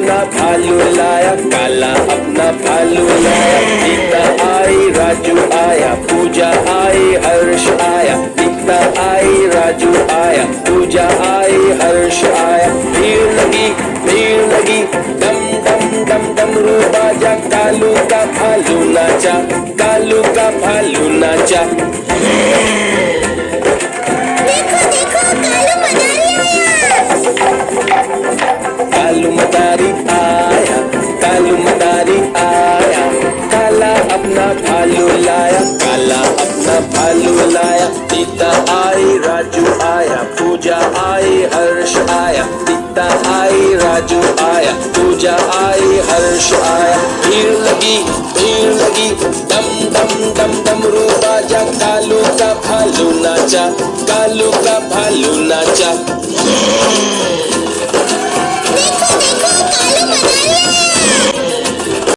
अपना भालू लाया, काला अपना भालू लाया। सीता आई, राजू आया, पूजा आई, हर्ष आया। सीता आई, राजू आया, पूजा आई, हर्ष आया। भीड़ लगी, डम डम डम डमरू बाजा। कालू का भालू नाचा, कालू का भालू नाचा। कालू मदारी आया, कालू मदारी आया। काला अपना भालू लाया, काला अपना भालू लाया। सीता आई, राजू आया, पूजा आई, हर्ष आया। सीता आई, राजू आया, पूजा आई, हर्ष आया। भीड़ लगी, डम डम डम डमरू बाजा। कालू का भालू नाचा, कालू का भालू नाचा।